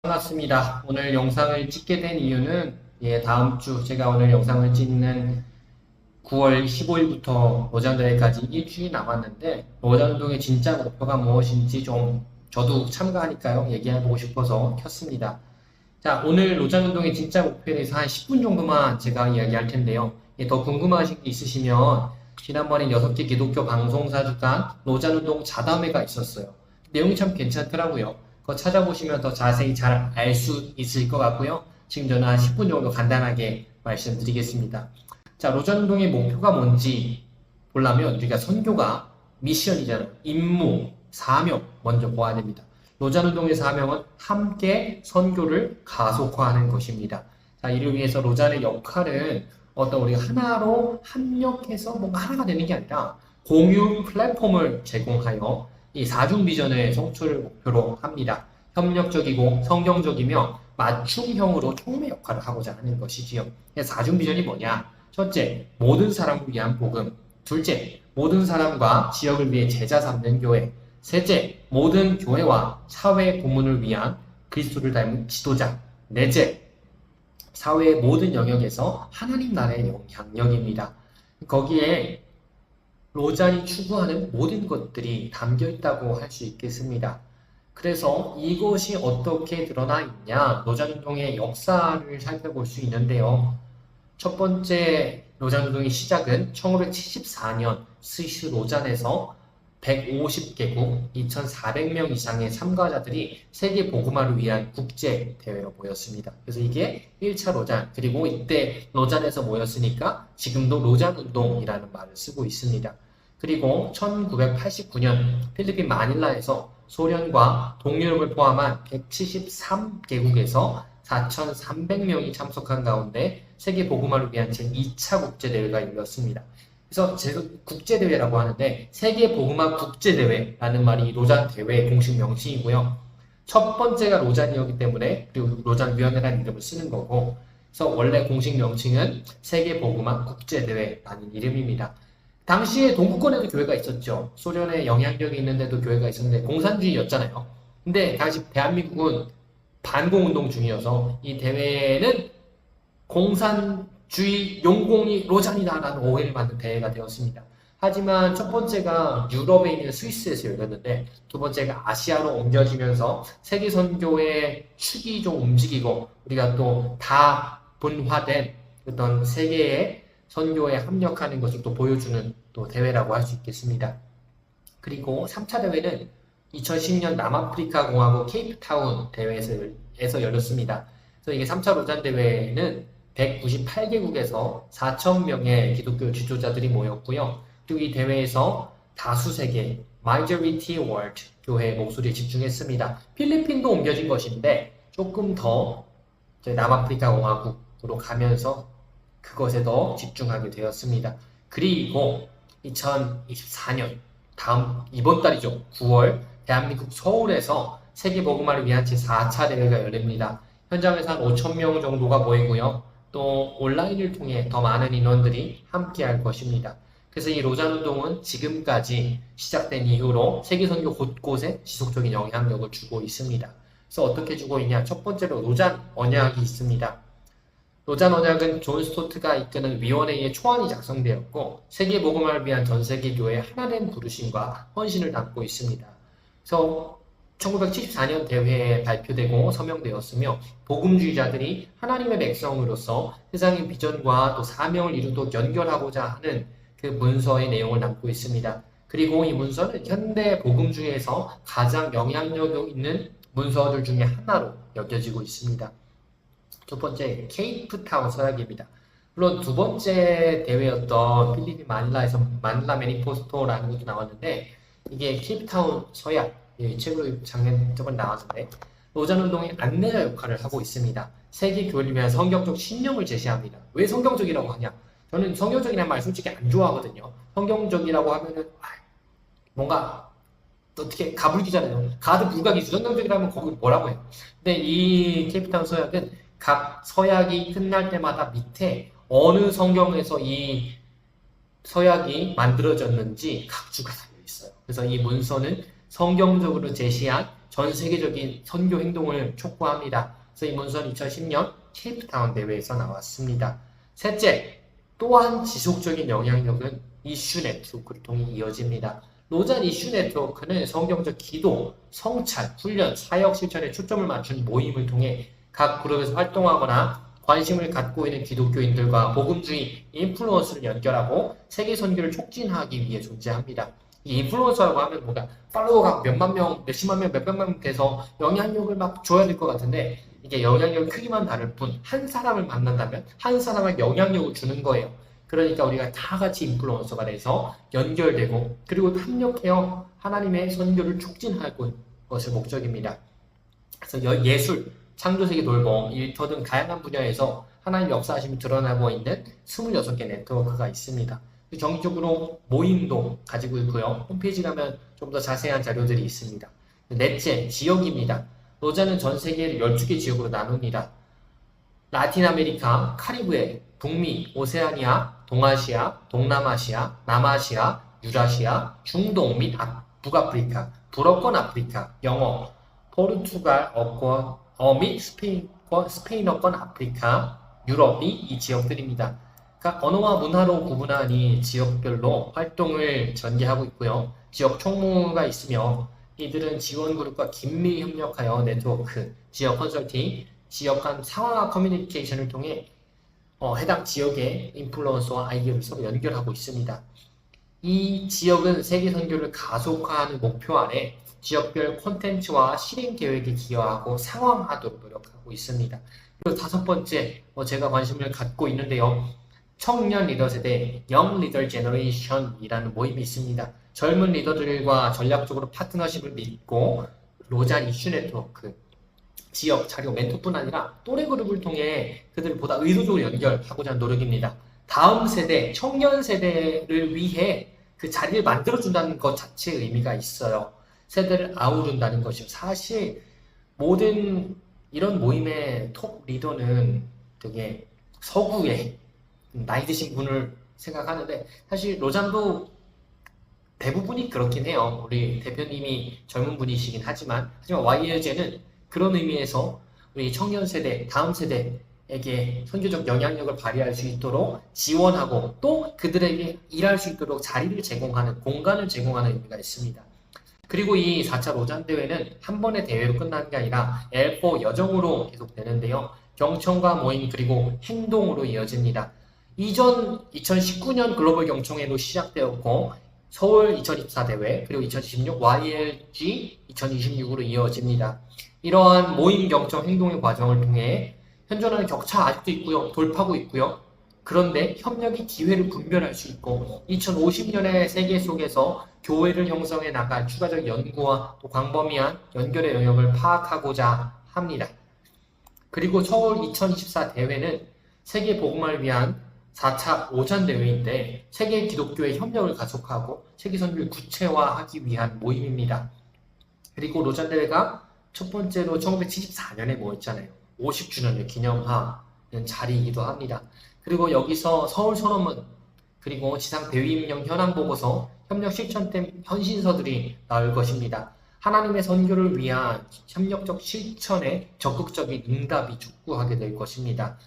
반갑습니다. 오늘 영상을 찍게 된 이유는 다음 주 제가 오늘 영상을 찍는 9월 15일부터 로잔대회까지 일주일이 남았는데 로잔운동의 진짜 목표가 무엇인지 좀 저도 참가하니까요. 얘기해보고 싶어서 켰습니다. 자, 오늘 로잔운동의 진짜 목표에 대해서 한 10분 정도만 제가 이야기할 텐데요. 더 궁금하신 게 있으시면 지난번에 6개 기독교 방송사 주간 로잔운동 자담회가 있었어요. 내용이 참 괜찮더라고요. 그거 찾아보시면 더 자세히 잘 알 수 있을 것 같고요. 지금 저는 한 10분 정도 간단하게 말씀드리겠습니다. 자, 로잔운동의 목표가 뭔지 보려면 우리가 선교가 미션이잖아요. 임무, 사명 먼저 보아야 됩니다. 로잔운동의 사명은 함께 선교를 가속화하는 것입니다. 자, 이를 위해서 로잔의 역할은 어떤 우리가 하나로 합력해서 뭔가 하나가 되는 게 아니라 공유 플랫폼을 제공하여 이 사중 비전의 성취를 목표로 합니다. 협력적이고 성경적이며 맞춤형으로 총매 역할을 하고자 하는 것이지요. 사중 비전이 뭐냐? 첫째, 모든 사람을 위한 복음. 둘째, 모든 사람과 지역을 위해 제자 삼는 교회. 셋째, 모든 교회와 사회 부문을 위한 그리스도를 닮은 지도자. 넷째, 사회의 모든 영역에서 하나님 나라의 영향력입니다. 거기에 로잔이 추구하는 모든 것들이 담겨 있다고 할 수 있겠습니다. 그래서 이것이 어떻게 드러나 있냐? 로잔운동의 역사를 살펴볼 수 있는데요. 첫 번째 로잔운동의 시작은 1574년 스위스 로잔에서 150개국 2,400명 이상의 참가자들이 세계 복음화를 위한 국제 대회로 모였습니다. 그래서 이게 1차 로잔, 그리고 이때 로잔에서 모였으니까 지금도 로잔 운동이라는 말을 쓰고 있습니다. 그리고 1989년 필리핀 마닐라에서 소련과 동유럽을 포함한 173개국에서 4,300명이 참석한 가운데 세계 복음화를 위한 제2차 국제대회가 열렸습니다. 그래서 국제대회라고 하는데 세계 복음화 국제대회라는 말이 로잔 대회의 공식 명칭이고요. 첫 번째가 로잔이었기 때문에 그리고 로잔 위원회라는 이름을 쓰는 거고, 그래서 원래 공식 명칭은 세계 복음화 국제대회라는 이름입니다. 당시에 동구권에도 교회가 있었죠. 소련의 영향력이 있는데도 교회가 있었는데 공산주의였잖아요. 근데 당시 대한민국은 반공운동 중이어서 이 대회는 공산주의 용공이 로잔이다라는 오해를 받는 대회가 되었습니다. 하지만 첫 번째가 유럽에 있는 스위스에서 열렸는데 두 번째가 아시아로 옮겨지면서 세계 선교의 축이 좀 움직이고 우리가 또 다분화된 어떤 세계의 선교에 합력하는 것을 또 보여주는 또 대회라고 할 수 있겠습니다. 그리고 3차 대회는 2010년 남아프리카 공화국 케이프타운 대회에서 열렸습니다. 그래서 이게 3차 로잔 대회는 198개국에서 4,000명의 기독교 지도자들이 모였고요. 그리고 이 대회에서 다수 세계, Majority World 교회의 목소리에 집중했습니다. 필리핀도 옮겨진 것인데 조금 더 남아프리카 공화국으로 가면서 그것에 더 집중하게 되었습니다. 그리고 2024년 이번 달이죠. 9월 대한민국 서울에서 세계 복음화를 위한 제4차 대회가 열립니다. 현장에서 한 5,000명 정도가 모이고요. 또 온라인을 통해 더 많은 인원들이 함께할 것입니다. 그래서 이 로잔 운동은 지금까지 시작된 이후로 세계 선교 곳곳에 지속적인 영향력을 주고 있습니다. 그래서 어떻게 주고 있냐? 첫 번째로 로잔 언약이 있습니다. 로잔 언약은 존 스토트가 이끄는 위원회의 초안이 작성되었고 세계 복음화를 위한 전 세계 교회의 하나된 부르심과 헌신을 담고 있습니다. 그래서 1974년 대회에 발표되고 서명되었으며 복음주의자들이 하나님의 백성으로서 세상의 비전과 또 사명을 이루도록 연결하고자 하는 그 문서의 내용을 담고 있습니다. 그리고 이 문서는 현대 복음주의에서 가장 영향력 있는 문서들 중에 하나로 여겨지고 있습니다. 첫 번째, 케이프타운 서약입니다. 물론 두 번째 대회였던 필리핀 마닐라에서 마닐라 매니페스토라는 것도 나왔는데 이게 케이프타운 서약, 책으로 저번에 나왔는데 로잔 운동의 안내자 역할을 하고 있습니다. 세계 교회를 위한 성경적 신념을 제시합니다. 왜 성경적이라고 하냐? 저는 성경적이라는 말 솔직히 안 좋아하거든요. 성경적이라고 하면은 뭔가 어떻게 가불기잖아요. 가드 불가기 성경적이라면 거기 뭐라고 해요? 근데 이 케이프타운 서약은 각 서약이 끝날 때마다 밑에 어느 성경에서 이 서약이 만들어졌는지 각 주가 달려 있어요. 그래서 이 문서는 성경적으로 제시한 전 세계적인 선교 행동을 촉구합니다. 그래서 이 문서는 2010년 케이프타운 대회에서 나왔습니다. 셋째, 또한 지속적인 영향력은 이슈 네트워크를 통해 이어집니다. 로잔 이슈 네트워크는 성경적 기도, 성찰, 훈련, 사역 실천에 초점을 맞춘 모임을 통해 각 그룹에서 활동하거나 관심을 갖고 있는 기독교인들과 복음주의 인플루언서를 연결하고 세계 선교를 촉진하기 위해 존재합니다. 이 인플루언서라고 하면 뭔가 팔로워가 몇만 명, 몇십만 명, 몇백만 명 돼서 영향력을 막 줘야 될 것 같은데 이게 영향력 크기만 다를 뿐 한 사람을 만난다면 한 사람에게 영향력을 주는 거예요. 그러니까 우리가 다 같이 인플루언서가 돼서 연결되고 그리고 협력해서 하나님의 선교를 촉진할 것을 목적입니다. 그래서 예술, 창조세계 돌봄, 일터 등 다양한 분야에서 하나님의 역사하심이 드러나고 있는 26개 네트워크가 있습니다. 정기적으로 모임도 가지고 있고요. 홈페이지 가면 좀 더 자세한 자료들이 있습니다. 넷째, 지역입니다. 로자는 전 세계를 12개 지역으로 나눕니다. 라틴 아메리카, 카리브해, 북미, 오세아니아, 동아시아, 동남아시아, 남아시아, 유라시아, 중동 및 북아프리카, 불어권 아프리카, 영어, 포르투갈어 및 스페인어권 아프리카, 유럽이 이 지역들입니다. 각 언어와 문화로 구분한 이 지역별로 활동을 전개하고 있고요. 지역 총무가 있으며 이들은 지원그룹과 긴밀히 협력하여 네트워크, 지역 컨설팅, 지역 간 상황화 커뮤니케이션을 통해 해당 지역의 인플루언서와 아이디어를 서로 연결하고 있습니다. 이 지역은 세계 선교를 가속화하는 목표 아래 지역별 콘텐츠와 실행 계획에 기여하고 상황화하도록 노력하고 있습니다. 그리고 다섯 번째, 제가 관심을 갖고 있는데요. 청년 리더 세대, 영 리더 제너레이션이라는 모임이 있습니다. 젊은 리더들과 전략적으로 파트너십을 맺고 로잔 이슈 네트워크, 지역, 자료, 멘토뿐 아니라 또래 그룹을 통해 그들을 보다 의도적으로 연결하고자 하는 노력입니다. 다음 세대, 청년 세대를 위해 그 자리를 만들어준다는 것 자체의 의미가 있어요. 세대를 아우른다는 것이요. 사실 모든 이런 모임의 톱 리더는 되게 서구의 나이 드신 분을 생각하는데 사실 로잔도 대부분이 그렇긴 해요. 우리 대표님이 젊은 분이시긴 하지만 YLJ는 그런 의미에서 우리 청년 세대, 다음 세대에게 선교적 영향력을 발휘할 수 있도록 지원하고 또 그들에게 일할 수 있도록 자리를 제공하는, 공간을 제공하는 의미가 있습니다. 그리고 이 4차 로잔 대회는 한 번의 대회로 끝나는 게 아니라 L4 여정으로 계속되는데요. 경청과 모임 그리고 행동으로 이어집니다. 이전 2019년 글로벌 경청회로 시작되었고 서울 2024 대회 그리고 2026 YLG 2026으로 이어집니다. 이러한 모임 경청 행동의 과정을 통해 현존하는 격차 아직도 있고요. 돌파하고 있고요. 그런데 협력이 기회를 분별할 수 있고 2050년의 세계 속에서 교회를 형성해 나갈 추가적 연구와 또 광범위한 연결의 영역을 파악하고자 합니다. 그리고 서울 2024 대회는 세계 복음화를 위한 4차 오잔 대회인데 세계 기독교의 협력을 가속하고 세계 선교를 구체화하기 위한 모임입니다. 그리고 로잔 대회가 첫 번째로 1974년에 모였잖아요. 50주년을 기념하는 자리이기도 합니다. 그리고 여기서 서울 선언문 그리고 지상 대위임령 현황 보고서 협력 실천템 현신서들이 나올 것입니다. 하나님의 선교를 위한 협력적 실천에 적극적인 응답이 촉구하게 될 것입니다.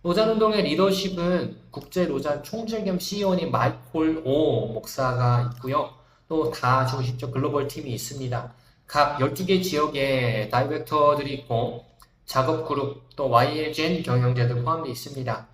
로잔 운동의 리더십은 국제 로잔 총재 겸 CEO인 마이콜 오 목사가 있고요. 또 다 중심적 글로벌 팀이 있습니다. 각 12개 지역에 다이렉터들이 있고 작업 그룹 또 YLGN 경영자들 포함되어 있습니다.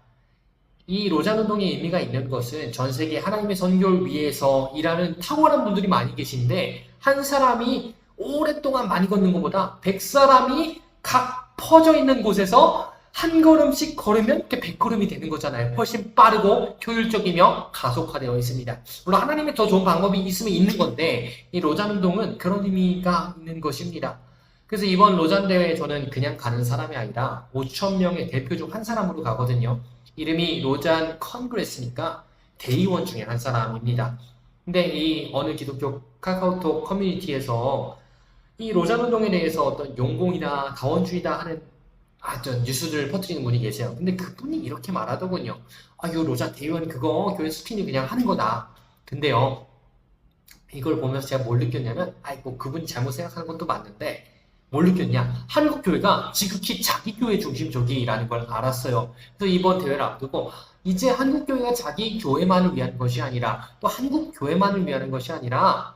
이 로잔 운동의 의미가 있는 것은 전 세계 하나님의 선교를 위해서 일하는 탁월한 분들이 많이 계신데 한 사람이 오랫동안 많이 걷는 것보다 100사람이 각 퍼져 있는 곳에서 한 걸음씩 걸으면 이렇게 100걸음이 되는 거잖아요. 훨씬 빠르고 효율적이며 가속화되어 있습니다. 물론 하나님의 더 좋은 방법이 있으면 있는 건데 이 로잔 운동은 그런 의미가 있는 것입니다. 그래서 이번 로잔 대회에 저는 그냥 가는 사람이 아니라 5,000명의 대표 중 한 사람으로 가거든요. 이름이 로잔 컨그레스니까 대의원 중에 한 사람입니다. 근데 이 어느 기독교 카카오톡 커뮤니티에서 이 로잔 운동에 대해서 어떤 용공이다, 다원주의다 하는 뉴스들을 퍼뜨리는 분이 계세요. 근데 그분이 이렇게 말하더군요. 요 로잔 대의원 그거 교회 스피니 그냥 하는 거다. 근데요, 이걸 보면서 제가 뭘 느꼈냐면, 그분이 잘못 생각하는 것도 맞는데, 뭘 느꼈냐? 한국 교회가 지극히 자기 교회 중심적이라는 걸 알았어요. 그래서 이번 대회를 앞두고 이제 한국 교회가 자기 교회만을 위한 것이 아니라 또 한국 교회만을 위한 것이 아니라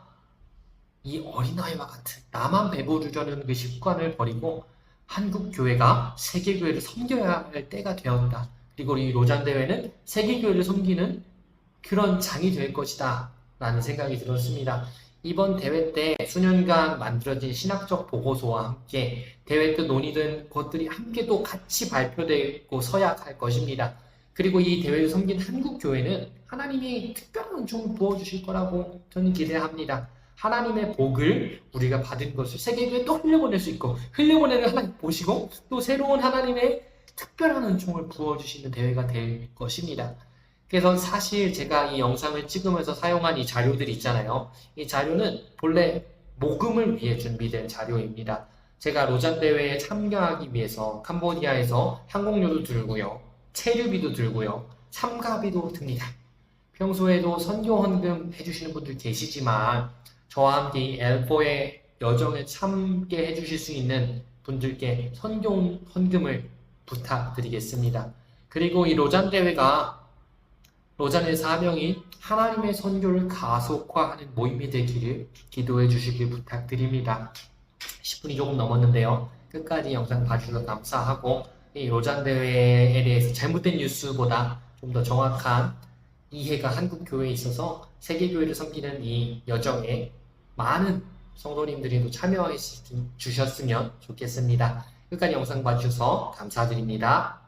이 어린아이와 같은 나만 배부르려는 그 습관을 버리고 한국 교회가 세계 교회를 섬겨야 할 때가 되었다. 그리고 이 로잔 대회는 세계 교회를 섬기는 그런 장이 될 것이다 라는 생각이 들었습니다. 이번 대회 때 수년간 만들어진 신학적 보고서와 함께 대회 때 논의된 것들이 함께 또 같이 발표되고 서약할 것입니다. 그리고 이 대회를 섬긴 한국 교회는 하나님이 특별한 은총을 부어주실 거라고 저는 기대합니다. 하나님의 복을 우리가 받은 것을 세계교회에 또 흘려보낼 수 있고 흘려보내는 하나님 보시고 또 새로운 하나님의 특별한 은총을 부어주시는 대회가 될 것입니다. 그래서 사실 제가 이 영상을 찍으면서 사용한 이 자료들이 있잖아요. 이 자료는 본래 모금을 위해 준비된 자료입니다. 제가 로잔 대회에 참가하기 위해서 캄보디아에서 항공료도 들고요. 체류비도 들고요. 참가비도 듭니다. 평소에도 선교 헌금 해주시는 분들 계시지만 저와 함께 이 L4의 여정에 참게 해주실 수 있는 분들께 선교 헌금을 부탁드리겠습니다. 그리고 이 로잔 대회가 로잔의 사명이 하나님의 선교를 가속화하는 모임이 되기를 기도해 주시길 부탁드립니다. 10분이 조금 넘었는데요. 끝까지 영상 봐주셔서 감사하고 이 로잔 대회에 대해서 잘못된 뉴스보다 좀 더 정확한 이해가 한국 교회에 있어서 세계 교회를 섬기는 이 여정에 많은 성도님들이 참여해 주셨으면 좋겠습니다. 끝까지 영상 봐주셔서 감사드립니다.